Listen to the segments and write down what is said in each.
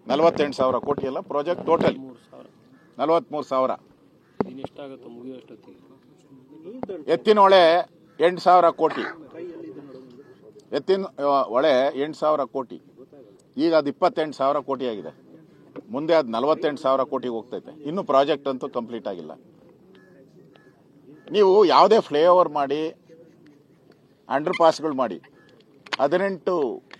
48,000 ಕೋಟಿ ಅಲ್ಲ project total 43,000. ಎತ್ತಿನ ಹೊಳೆ 8,000 ಕೋಟಿ, ಎತ್ತಿನ ಹೊಳೆ 8,000 ಕೋಟಿ. ಈಗ ಅದು 28,000 ಕೋಟಿ ಆಗಿದೆ. ಮುಂದೆ ಅದು 48,000 ಕೋಟಿಗೆ ಹೋಗ್ತೈತೆ. ಇನ್ನು ಪ್ರಾಜೆಕ್ಟ್ ಅಂತೂ ಕಂಪ್ಲೀಟ್ ಆಗಿಲ್ಲ. ನೀವು ಯಾವುದೇ ಫ್ಲೈಓವರ್ ಮಾಡಿ, ಅಂಡರ್ ಪಾಸ್ಗಳು ಮಾಡಿ, 18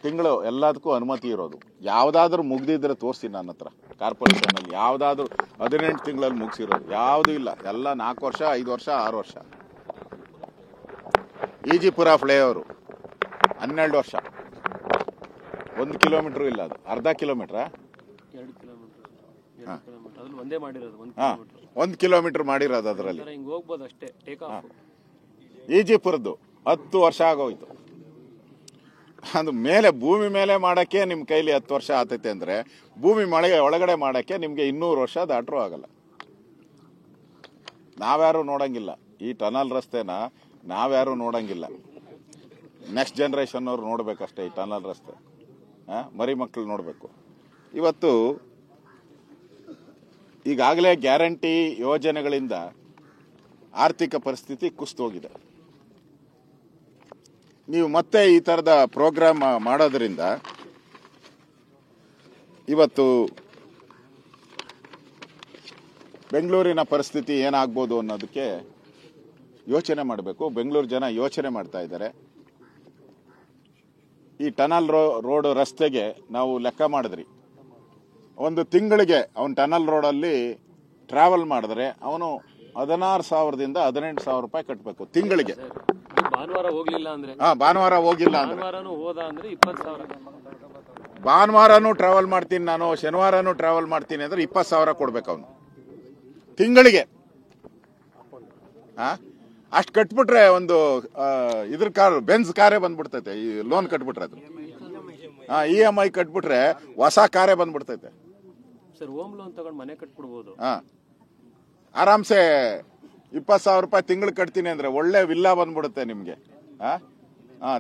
ತಿಂಗಳು ಎಲ್ಲದಕ್ಕೂ ಅನುಮತಿ ಇರೋದು. ಯಾವುದಾದ್ರೂ ಮುಗ್ದಿದ್ರೆ ತೋರಿಸಿ ನನ್ನ ಹತ್ರ. ಕಾರ್ಪೊರೇಷನಲ್ಲಿ ಯಾವುದಾದ್ರೂ 18 ತಿಂಗಳಲ್ಲಿ ಮುಗಿಸಿರೋದು ಯಾವುದೂ ಇಲ್ಲ. ಎಲ್ಲ 4 ವರ್ಷ, 5 ವರ್ಷ, 6 ವರ್ಷ. ಈಜಿಪುರ ಫ್ಲೈಓವರು 12 ವರ್ಷ, 1 ಕಿಲೋಮೀಟರ್ ಇಲ್ಲ, ಅದು ಅರ್ಧ ಕಿಲೋಮೀಟ್ರಾ? 1 ಕಿಲೋಮೀಟರ್ ಮಾಡಿರೋದು. ಅದರಲ್ಲಿ ಈಜಿಪುರದ್ದು 10 ವರ್ಷ ಆಗೋಯ್ತು. ಅದು ಮೇಲೆ ಭೂಮಿ ಮೇಲೆ ಮಾಡಕ್ಕೆ ನಿಮ್ಮ ಕೈಲಿ 10 ವರ್ಷ ಆತೈತೆ ಅಂದ್ರೆ, ಭೂಮಿ ಒಳಗಡೆ ಮಾಡಕ್ಕೆ ನಿಮ್ಗೆ 200 ವರ್ಷ ದಾಟ್ರೂ ಆಗಲ್ಲ. ನಾವ್ಯಾರು ನೋಡಂಗಿಲ್ಲ ಈ ಟನಲ್ ರಸ್ತೆನ, ನಾವ್ಯಾರು ನೋಡಂಗಿಲ್ಲ. ನೆಕ್ಸ್ಟ್ ಜನರೇಷನ್ ಅವ್ರು ನೋಡ್ಬೇಕಷ್ಟೇ ಈ ಟನಲ್ ರಸ್ತೆ. ಮರಿ ಮಕ್ಕಳು ನೋಡಬೇಕು. ಇವತ್ತು ಈಗಾಗಲೇ ಗ್ಯಾರಂಟಿ ಯೋಜನೆಗಳಿಂದ ಆರ್ಥಿಕ ಪರಿಸ್ಥಿತಿ ಕುಸಿದೋಗಿದೆ. ನೀವು ಮತ್ತೆ ಈ ಥರದ ಪ್ರೋಗ್ರಾಮ್ ಮಾಡೋದ್ರಿಂದ ಇವತ್ತು ಬೆಂಗಳೂರಿನ ಪರಿಸ್ಥಿತಿ ಏನಾಗ್ಬೋದು ಅನ್ನೋದಕ್ಕೆ ಯೋಚನೆ ಮಾಡಬೇಕು. ಬೆಂಗಳೂರು ಜನ ಯೋಚನೆ ಮಾಡ್ತಾ ಇದ್ದಾರೆ. ಈ ಟನಲ್ ರೋಡ್ ರಸ್ತೆಗೆ ನಾವು ಲೆಕ್ಕ ಮಾಡಿದ್ರಿ, 1 ತಿಂಗಳಿಗೆ ಅವನು ಟನಲ್ ರೋಡಲ್ಲಿ ಟ್ರಾವೆಲ್ ಮಾಡಿದ್ರೆ ಅವನು 16,000ದಿಂದ 18,000 ರೂಪಾಯಿ ಕಟ್ಟಬೇಕು ತಿಂಗಳಿಗೆ. ಭಾನುವಾರ ಹೋಗ್ಲಿಲ್ಲ ಅಂದ್ರೆ, ಭಾನುವಾರ ಹೋಗಿಲ್ಲ ಅಂದ್ರೆ, ಹೋದ ಅಂದ್ರೆ 20,000. ಭಾನುವಾರನೂ ಟ್ರಾವೆಲ್ ಮಾಡ್ತೀನಿ ನಾನು, ಶನಿವಾರನೂ ಟ್ರಾವೆಲ್ ಮಾಡ್ತೀನಿ ಅಂದ್ರೆ 20,000 ಕೊಡ್ಬೇಕು ಅವನು ತಿಂಗಳಿಗೆ. ಅಷ್ಟು ಕಟ್ಬಿಟ್ರೆ ಒಂದು ಇದ್ರ ಕಾರ್, ಬೆನ್ಸ್ ಕಾರೇ ಬಂದ್ಬಿಡ್ತೈತೆ. ಈ ಲೋನ್ ಕಟ್ಬಿಟ್ರೆ ಅದು EMI ಕಟ್ಬಿಟ್ರೆ ಹೊಸ ಕಾರೇ ಬಂದ್ಬಿಡ್ತೈತೆ. ಸರ್, ಹೋಮ್ ಲೋನ್ ತಗೊಂಡು ಮನೆ ಕಟ್ಬಿಡ್ಬೋದು. ಆರಾಮ್ಸೆ 20,000 ರೂಪಾಯಿ ತಿಂಗಳು ಕಟ್ತೀನಿ ಅಂದ್ರೆ ಒಳ್ಳೆ ವಿಲ್ಲಾ ಬಂದ್ಬಿಡುತ್ತೆ ನಿಮ್ಗೆ.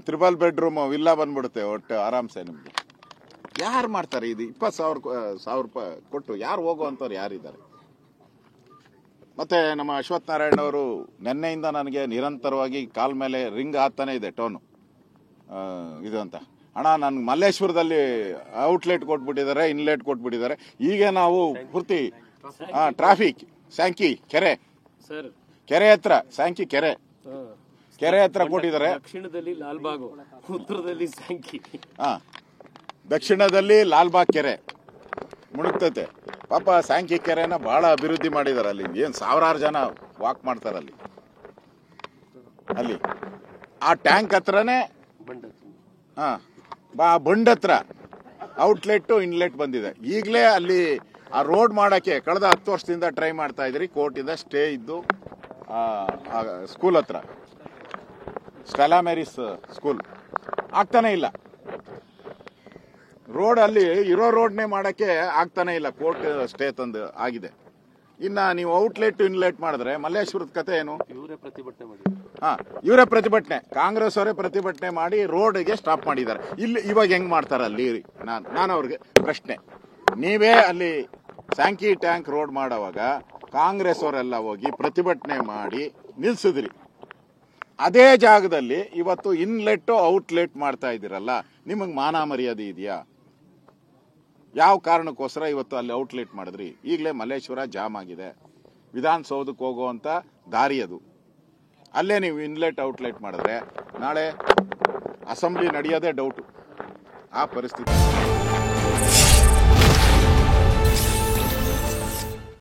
3 ಬೆಡ್ರೂಮ್ ವಿಲ್ಲಾ ಬಂದ್ಬಿಡುತ್ತೆ ಒಟ್ಟು ಆರಾಮ್ಸೆ ನಿಮ್ಗೆ. ಯಾರು ಮಾಡ್ತಾರೆ ಇದು? 20,000 ರೂಪಾಯಿ ಕೊಟ್ಟು ಯಾರು ಹೋಗುವಂತವ್ರು ಯಾರಿದ್ದಾರೆ? ಮತ್ತೆ ನಮ್ಮ ಅಶ್ವಥ್ ನಾರಾಯಣ ಅವರು ನಿನ್ನೆಯಿಂದ ನನಗೆ ನಿರಂತರವಾಗಿ ಕಾಲ್ ಮೇಲೆ ರಿಂಗ್ ಆಗ್ತಾನೆ ಇದೆ ಟೋನು. ಇದು ಅಂತ, ಅಣ್ಣ ನನ್ಗೆ ಮಲ್ಲೇಶ್ವರದಲ್ಲಿ ಔಟ್ಲೆಟ್ ಕೊಟ್ಬಿಟ್ಟಿದ್ದಾರೆ, ಇನ್ಲೆಟ್ ಕೊಟ್ಬಿಟ್ಟಿದ್ದಾರೆ. ಈಗ ನಾವು ಪೂರ್ತಿ ಟ್ರಾಫಿಕ್ ಸ್ಯಾಂಕಿ ಕೆರೆ ಹತ್ರ, ಸ್ಯಾಂಕಿ ಕೆರೆ ಹತ್ರ ಕೊಟ್ಟಿದ್ದಾರೆ. ದಕ್ಷಿಣದಲ್ಲಿ ಲಾಲ್ಬಾಗ್, ಉತ್ತರದಲ್ಲಿ ಸ್ಯಾಂಕಿ. ದಕ್ಷಿಣದಲ್ಲಿ ಲಾಲ್ಬಾಗ್ ಕೆರೆ ಮುಳುಗ್ತೈತೆ. ಪಾಪ ಸ್ಯಾಂಕಿ ಕೆರೆನ ಬಹಳ ಅಭಿವೃದ್ಧಿ ಮಾಡಿದ್ದಾರೆ. ಅಲ್ಲಿ ಏನು 1000 ಜನ ವಾಕ್ ಮಾಡ್ತಾರೆ ಅಲ್ಲಿ. ಆ ಟ್ಯಾಂಕ್ ಹತ್ರನೇ ಬಂಡ್ ಹತ್ರ ಔಟ್ಲೆಟ್ ಇನ್ಲೆಟ್ ಬಂದಿದೆ. ಈಗಲೇ ಅಲ್ಲಿ ಆ ರೋಡ್ ಮಾಡಕ್ಕೆ ಕಳೆದ 10 ವರ್ಷದಿಂದ ಟ್ರೈ ಮಾಡ್ತಾ ಇದ್ರಿ. ಕೋರ್ಟಿಂದ ಸ್ಟೇ ಇದ್ದು ಸ್ಕೂಲ್ ಹತ್ರ, ಸ್ಟೆಲಾ ಮೇರಿಸ್ ಸ್ಕೂಲ್ ಆಗ್ತಾನೆ ಇಲ್ಲ. ರೋಡ್ ಅಲ್ಲಿ ಇರೋ ರೋಡ್ನೇ ಮಾಡಕ್ಕೆ ಆಗ್ತಾನೆ ಇಲ್ಲ. ಕೋರ್ಟ್ ಸ್ಟೇ ತಂದು ಆಗಿದೆ. ಇನ್ನ ನೀವು ಔಟ್ಲೆಟ್ ಇನ್ಲೆಟ್ ಮಾಡಿದ್ರೆ ಮಲ್ಲೇಶ್ವರದ ಕತೆ ಏನು? ಇವರೇ ಪ್ರತಿಭಟನೆ, ಕಾಂಗ್ರೆಸ್ ಅವರೇ ಪ್ರತಿಭಟನೆ ಮಾಡಿ ರೋಡ್ಗೆ ಸ್ಟಾಪ್ ಮಾಡಿದ್ದಾರೆ. ಇಲ್ಲಿ ಇವಾಗ ಹೆಂಗ್ ಮಾಡ್ತಾರ ಅಲ್ಲಿ? ನಾನು ಅವ್ರಿಗೆ ಪ್ರಶ್ನೆ, ನೀವೇ ಅಲ್ಲಿ ಸ್ಯಾಂಕಿ ಟ್ಯಾಂಕ್ ರೋಡ್ ಮಾಡೋವಾಗ ಕಾಂಗ್ರೆಸ್ ಅವರೆಲ್ಲ ಹೋಗಿ ಪ್ರತಿಭಟನೆ ಮಾಡಿ ನಿಲ್ಸಿದ್ರಿ. ಅದೇ ಜಾಗದಲ್ಲಿ ಇವತ್ತು ಇನ್ಲೆಟ್ ಔಟ್ಲೆಟ್ ಮಾಡ್ತಾ ಇದ್ದೀರಲ್ಲ, ನಿಮಗೆ ಮಾನ ಮರ್ಯಾದೆ ಇದೆಯಾ? ಯಾವ ಕಾರಣಕ್ಕೋಸ್ಕರ ಇವತ್ತು ಅಲ್ಲಿ ಔಟ್ಲೆಟ್ ಮಾಡಿದ್ರಿ? ಈಗಲೇ ಮಲ್ಲೇಶ್ವರ ಜಾಮ್ ಆಗಿದೆ. ವಿಧಾನಸೌಧಕ್ಕೆ ಹೋಗುವಂತ ದಾರಿ ಅದು. ಅಲ್ಲೇ ನೀವು ಇನ್ಲೆಟ್ ಔಟ್ಲೆಟ್ ಮಾಡಿದ್ರೆ ನಾಳೆ ಅಸೆಂಬ್ಲಿ ನಡೆಯೋದೇ ಡೌಟು. ಆ ಪರಿಸ್ಥಿತಿ.